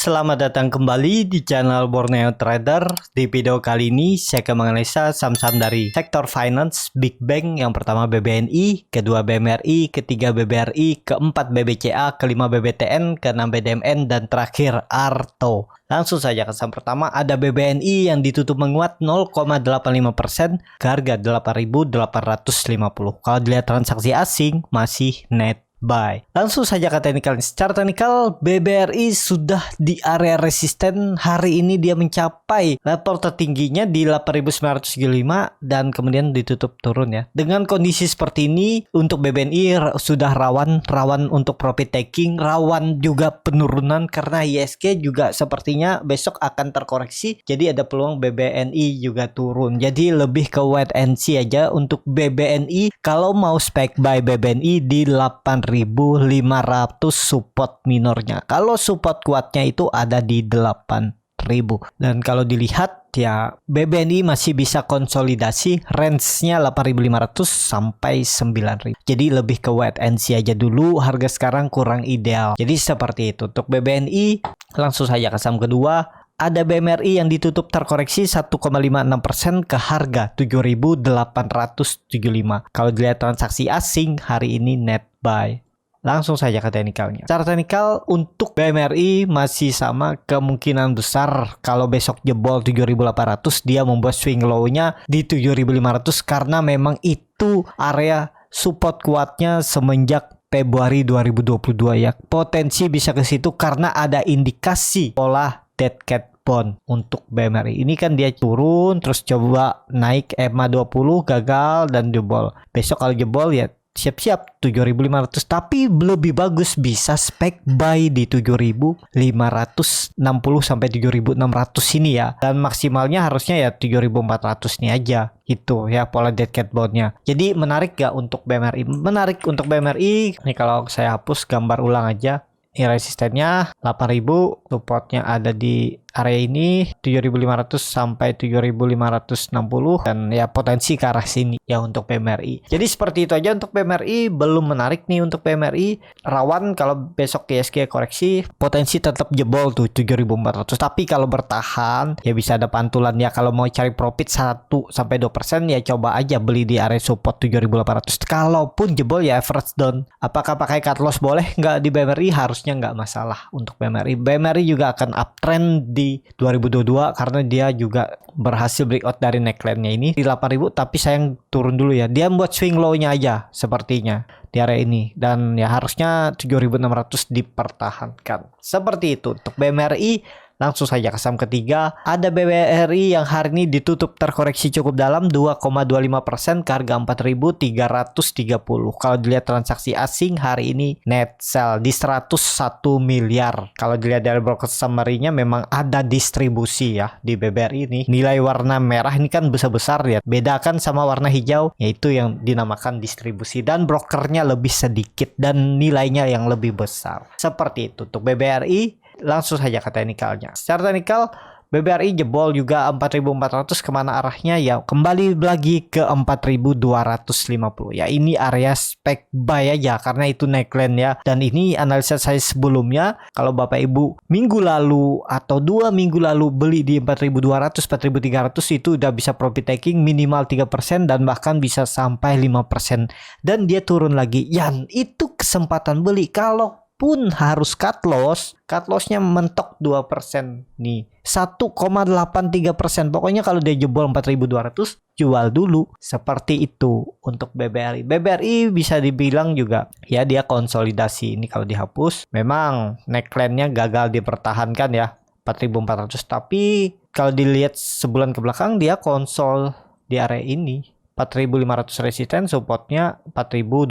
Selamat datang kembali di channel Borneo Trader. Di video kali ini saya akan menganalisa saham-saham dari sektor finance, Big Bank. Yang pertama BBNI, kedua BMRI, ketiga BBRI, keempat BBCA, kelima BBTN, keenam BDMN, dan terakhir Arto. Langsung saja ke saham pertama, ada BBNI yang ditutup menguat 0,85% ke harga 8.850. Kalau dilihat transaksi asing masih net buy. Langsung saja ke teknikal. Secara teknikal BBRI sudah di area resisten. Hari ini dia mencapai level tertingginya di 8.975 dan kemudian ditutup turun ya. Dengan kondisi seperti ini untuk BBNI sudah rawan untuk profit taking, rawan juga penurunan karena ISG juga sepertinya besok akan terkoreksi. Jadi ada peluang BBNI juga turun. Jadi lebih ke wait and see aja untuk BBNI. Kalau mau spek buy BBNI di 8.500 support minornya. Kalau support kuatnya itu ada di 8.000. Dan kalau dilihat ya BBNI masih bisa konsolidasi range-nya 8.500 sampai 9.000. Jadi lebih ke wait and see aja dulu. Harga sekarang kurang ideal. Jadi seperti itu untuk BBNI. Langsung saja ke saham kedua. Ada BMRI yang ditutup terkoreksi 1,56% ke harga 7.875. Kalau dilihat transaksi asing hari ini net buy. Langsung saja ke teknikalnya. Secara teknikal untuk BMRI masih sama, kemungkinan besar kalau besok jebol 7.800 dia membuat swing low-nya di 7.500 karena memang itu area support kuatnya semenjak Februari 2022 ya. Potensi bisa ke situ karena ada indikasi pola dead cat bond untuk BMRI. Ini kan dia turun terus coba naik EMA 20 gagal dan jebol. Besok kalau jebol ya siap-siap 7.500, tapi lebih bagus bisa spek buy di 7.560 sampai 7.600 ini ya. Dan maksimalnya harusnya ya 7.400 nih aja. Itu ya pola dead cat bond-nya. Jadi menarik gak untuk BMRI? Menarik untuk BMRI. Ini kalau saya hapus gambar ulang aja. Ini resistennya 8.000, supportnya ada di area ini 7.500 sampai 7.560 dan ya potensi ke arah sini ya untuk BMRI. Jadi seperti itu aja untuk BMRI. Belum menarik nih untuk BMRI. Rawan kalau besok ISG koreksi, potensi tetap jebol tuh 7.400. Tapi kalau bertahan ya bisa ada pantulan ya. Kalau mau cari profit 1 sampai 2% ya coba aja beli di area support 7.800. Kalaupun jebol ya average down. Apakah pakai cut loss boleh nggak di BMRI? Harusnya nggak masalah untuk BMRI. BMRI juga akan uptrend di 2022 karena dia juga berhasil breakout dari neckline-nya ini di 8.000, tapi sayang turun dulu ya. Dia buat swing low-nya aja sepertinya di area ini dan ya harusnya 7.600 dipertahankan. Seperti itu untuk BMRI. Langsung saja ke saham ketiga. Ada BBRI yang hari ini ditutup terkoreksi cukup dalam 2,25% ke harga 4.330. Kalau dilihat transaksi asing hari ini net sell di 101 miliar. Kalau dilihat dari broker summary-nya memang ada distribusi ya di BBRI ini. Nilai warna merah ini kan besar-besar ya. Bedakan sama warna hijau yaitu yang dinamakan distribusi dan brokernya lebih sedikit dan nilainya yang lebih besar. Seperti itu untuk BBRI. Langsung saja ke teknikalnya. Secara teknikal BBRI jebol juga 4.400, kemana arahnya ya kembali lagi ke 4.250 ya. Ini area spek buy aja karena itu neckline ya. Dan ini analisa saya sebelumnya, kalau Bapak Ibu minggu lalu atau 2 minggu lalu beli di 4.200 4.300 itu udah bisa profit taking minimal 3% dan bahkan bisa sampai 5% dan dia turun lagi. Yan itu kesempatan beli. Kalau pun harus cut lossnya mentok 2% nih, 1,83%. Pokoknya kalau dia jebol 4.200 jual dulu. Seperti itu untuk BBRI. BBRI bisa dibilang juga ya dia konsolidasi. Ini kalau dihapus memang neckline-nya gagal dipertahankan ya 4.400, tapi kalau dilihat sebulan ke belakang dia konsol di area ini 4.500 resisten, supportnya 4.250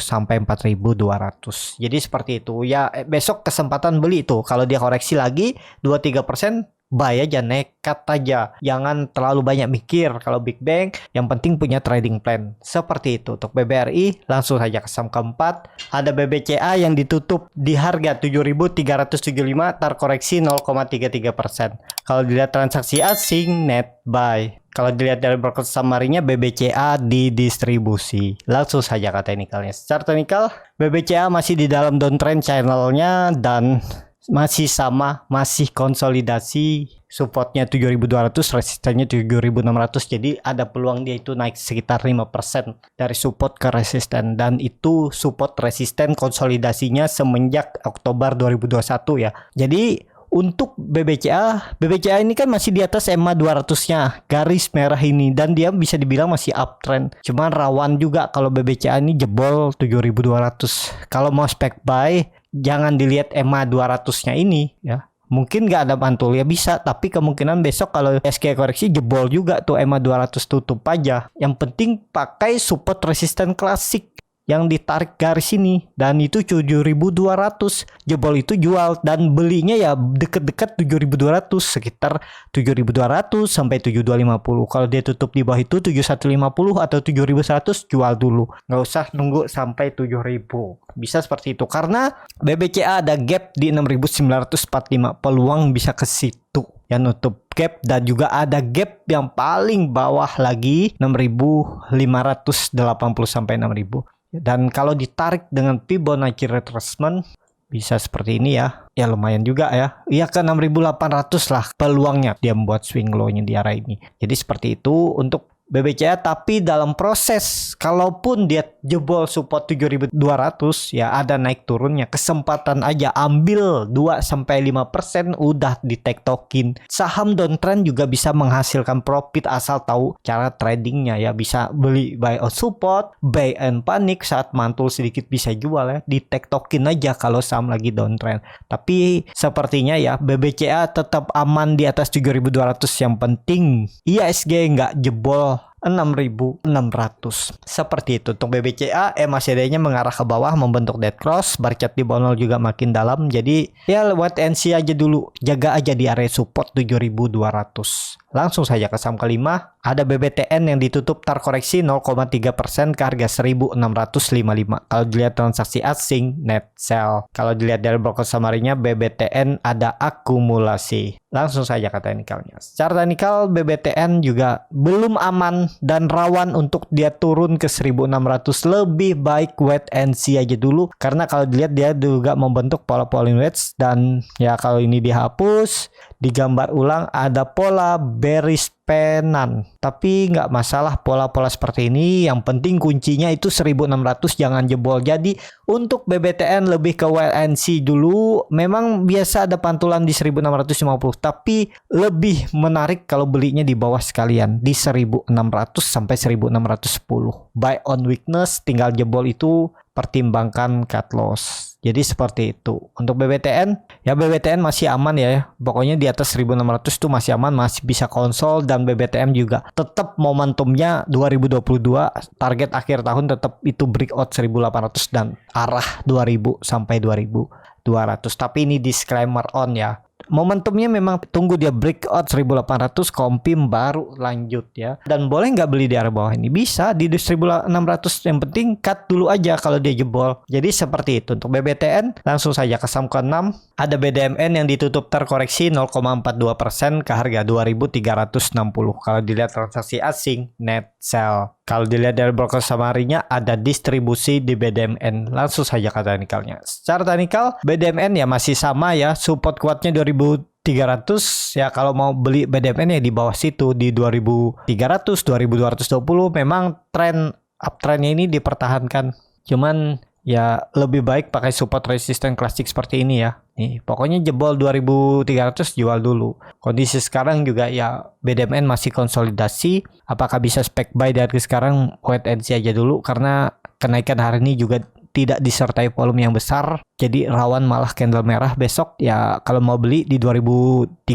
sampai 4.200. Jadi seperti itu ya. Besok kesempatan beli itu. Kalau dia koreksi lagi 2-3%, buy aja, nekat aja. Jangan terlalu banyak mikir kalau Big Bang. Yang penting punya trading plan. Seperti itu untuk BBRI. Langsung saja ke saham keempat. Ada BBCA yang ditutup di harga 7.375, terkoreksi 0,33%. Kalau dilihat transaksi asing net buy. Kalau dilihat dari broker summary-nya BBCA di distribusi. Langsung saja ke teknikalnya. Secara teknikal BBCA masih di dalam downtrend channelnya dan masih sama, masih konsolidasi, supportnya 7200, resistennya 7600, jadi ada peluang dia itu naik sekitar 5% dari support ke resisten, dan itu support resisten konsolidasinya semenjak Oktober 2021 ya. Jadi untuk BBCA ini kan masih di atas EMA 200-nya, garis merah ini, dan dia bisa dibilang masih uptrend. Cuman rawan juga kalau BBCA ini jebol 7200. Kalau mau spec buy, jangan dilihat EMA 200-nya ini ya. Mungkin nggak ada mantul ya bisa, tapi kemungkinan besok kalau SK koreksi jebol juga tuh EMA 200, tutup aja. Yang penting pakai support resisten klasik yang ditarik garis ini, dan itu 7200, jebol itu jual, dan belinya ya deket-deket 7200, sekitar 7200 sampai 7250. Kalau dia tutup di bawah itu 7150 atau 7100, jual dulu, nggak usah nunggu sampai 7000. Bisa seperti itu karena BBCA ada gap di 6945, peluang bisa ke situ yang nutup gap, dan juga ada gap yang paling bawah lagi 6580 sampai 6000. Dan kalau ditarik dengan Fibonacci retracement bisa seperti ini ya. Ya lumayan juga ya. Ya ke 6800 lah peluangnya dia membuat swing low-nya di arah ini. Jadi seperti itu untuk BBCA, tapi dalam proses kalaupun dia jebol support 7200 ya ada naik turunnya, kesempatan aja ambil 2-5% udah ditektokin. Saham downtrend juga bisa menghasilkan profit asal tahu cara tradingnya ya, bisa beli buy on support, buy and panic, saat mantul sedikit bisa jual ya, ditektokin aja kalau saham lagi downtrend. Tapi sepertinya ya BBCA tetap aman di atas 7200, yang penting IHSG nggak jebol 6600. Seperti itu untuk BBCA. MACD-nya mengarah ke bawah membentuk dead cross, bar chart di bawah 0 juga makin dalam, jadi ya wait and see aja dulu, jaga aja di area support 7200. Langsung saja ke saham kelima, ada BBTN yang ditutup terkoreksi 0,3% ke harga 1655. Kalau dilihat transaksi asing net sell, kalau dilihat dari broker summary-nya BBTN ada akumulasi. Langsung saja ke teknikalnya. Secara teknikal BBTN juga belum aman dan rawan untuk dia turun ke 1600. Lebih baik wait and see aja dulu, karena kalau dilihat dia juga membentuk pola falling wedge, dan ya kalau ini dihapus, digambar ulang ada pola bearish penan, tapi nggak masalah pola-pola seperti ini, yang penting kuncinya itu 1600 jangan jebol. Jadi untuk BBTN lebih ke wait and see dulu, memang biasa ada pantulan di 1650, tapi lebih menarik kalau belinya di bawah sekalian di 1600 sampai 1610. Buy on weakness, tinggal jebol itu pertimbangkan cut loss. Jadi seperti itu. Untuk BBTN, ya BBTN masih aman ya. Pokoknya di atas 1600 itu masih aman, masih bisa konsol, dan BBTM juga tetap momentumnya 2022, target akhir tahun tetap itu breakout 1800 dan arah 2000 sampai 2200. Tapi ini disclaimer on ya. Momentumnya memang tunggu dia breakout 1800, kompim baru lanjut ya. Dan boleh nggak beli di area bawah ini? Bisa di 1600, yang penting cut dulu aja kalau dia jebol. Jadi seperti itu untuk BBTN. Langsung saja ke saham ke-6, ada BDMN yang ditutup terkoreksi 0,42% ke harga 2360. Kalau dilihat transaksi asing net sell. Kalau dilihat dari broker summary-nya ada distribusi di BDMN. Langsung saja ke teknikalnya. Secara teknikal BDMN ya masih sama ya, support kuatnya 2300 ya. Kalau mau beli BDMN ya di bawah situ di 2300, 2220. Memang tren uptrendnya ini dipertahankan. Cuman ya lebih baik pakai support resisten klasik seperti ini ya. Nih, pokoknya jebol 2300 jual dulu. Kondisi sekarang juga ya BDMN masih konsolidasi. Apakah bisa spec buy dari sekarang? Wait and see aja dulu, karena kenaikan hari ini juga tidak disertai volume yang besar, jadi rawan malah candle merah besok ya. Kalau mau beli di 2320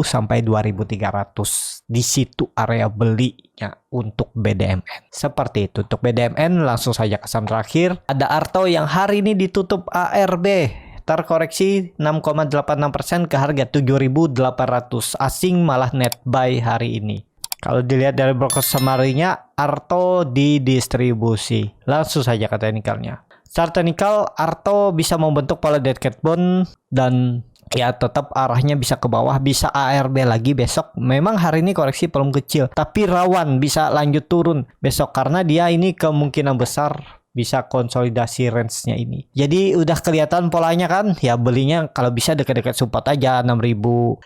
sampai 2300, di situ area belinya untuk BDMN. Seperti itu untuk BDMN. Langsung saja ke saham terakhir, ada Arto yang hari ini ditutup ARB terkoreksi 6,86% ke harga 7.800. Asing malah net buy hari ini. Kalau dilihat dari broker summary-nya, Arto didistribusi. Langsung saja ke teknikalnya. Secara teknikal, Arto bisa membentuk pola dead cat bone, dan ya tetap arahnya bisa ke bawah, bisa ARB lagi besok. Memang hari ini koreksi belum kecil, tapi rawan bisa lanjut turun besok, karena dia ini kemungkinan besar bisa konsolidasi range-nya ini. Jadi udah kelihatan polanya kan, ya belinya kalau bisa dekat-dekat support aja 6.970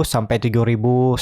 sampai 7.100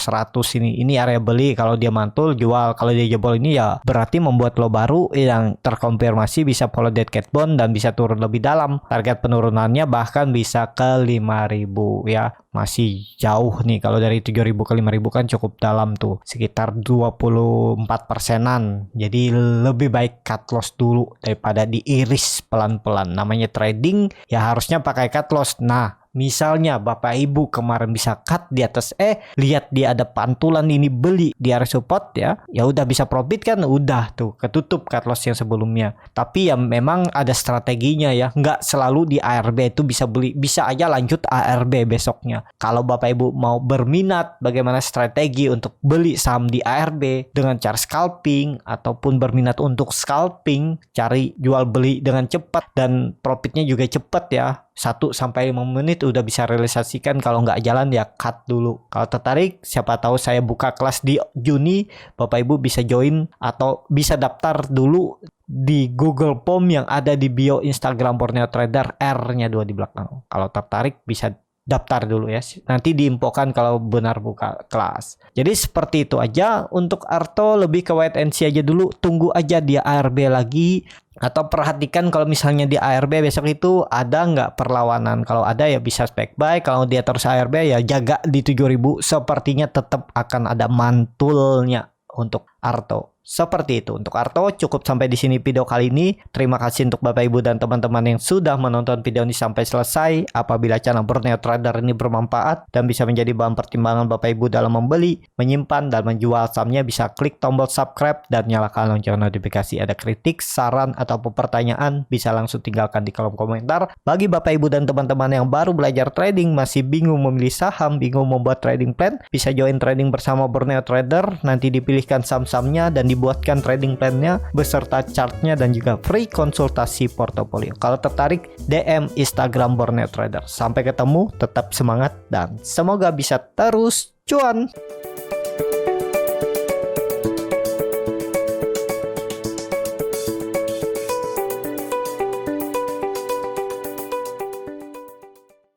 ini area beli. Kalau dia mantul jual, kalau dia jebol ini ya berarti membuat low baru yang terkonfirmasi bisa follow dead cat bone dan bisa turun lebih dalam. Target penurunannya bahkan bisa ke 5.000 ya. Masih jauh nih, kalau dari 7.000 ke 5.000 kan cukup dalam tuh, sekitar 24%-an. Jadi lebih baik cut loss dulu daripada diiris pelan-pelan. Namanya trading ya harusnya pakai cut loss. Nah, misalnya Bapak Ibu kemarin bisa cut di atas lihat dia ada pantulan ini beli di area support ya udah bisa profit kan, udah tuh ketutup cut loss yang sebelumnya. Tapi ya memang ada strateginya ya, nggak selalu di ARB itu bisa beli, bisa aja lanjut ARB besoknya. Kalau Bapak Ibu mau berminat bagaimana strategi untuk beli saham di ARB dengan cara scalping, ataupun berminat untuk scalping, cari jual beli dengan cepat dan profitnya juga cepat ya, 1-5 menit udah bisa realisasikan. Kalau nggak jalan ya cut dulu. Kalau tertarik, siapa tahu saya buka kelas di Juni, Bapak Ibu bisa join atau bisa daftar dulu di Google Form yang ada di bio Instagram Borneo Trader, R-nya 2 di belakang. Kalau tertarik bisa daftar dulu ya. Nanti diinfokan kalau benar buka kelas. Jadi seperti itu aja untuk Arto, lebih ke wait and see aja dulu. Tunggu aja dia ARB lagi. Atau perhatikan kalau misalnya di ARB besok itu ada nggak perlawanan. Kalau ada ya bisa spek buy. Kalau dia terus ARB ya jaga di 7.000. Sepertinya tetap akan ada mantulnya untuk Arto. Seperti itu untuk Arto. Cukup sampai di sini video kali ini. Terima kasih untuk Bapak Ibu dan teman-teman yang sudah menonton video ini sampai selesai. Apabila channel Borneo Trader ini bermanfaat dan bisa menjadi bahan pertimbangan Bapak Ibu dalam membeli, menyimpan dan menjual sahamnya, bisa klik tombol subscribe dan nyalakan lonceng notifikasi. Ada kritik, saran ataupun pertanyaan bisa langsung tinggalkan di kolom komentar. Bagi Bapak Ibu dan teman-teman yang baru belajar trading, masih bingung memilih saham, bingung membuat trading plan, bisa join trading bersama Borneo Trader. Nanti dipilihkan saham-sahamnya dan dibuatkan trading plan-nya beserta chart-nya dan juga free konsultasi portofolio. Kalau tertarik, DM Instagram Borneo Trader. Sampai ketemu, tetap semangat dan semoga bisa terus cuan.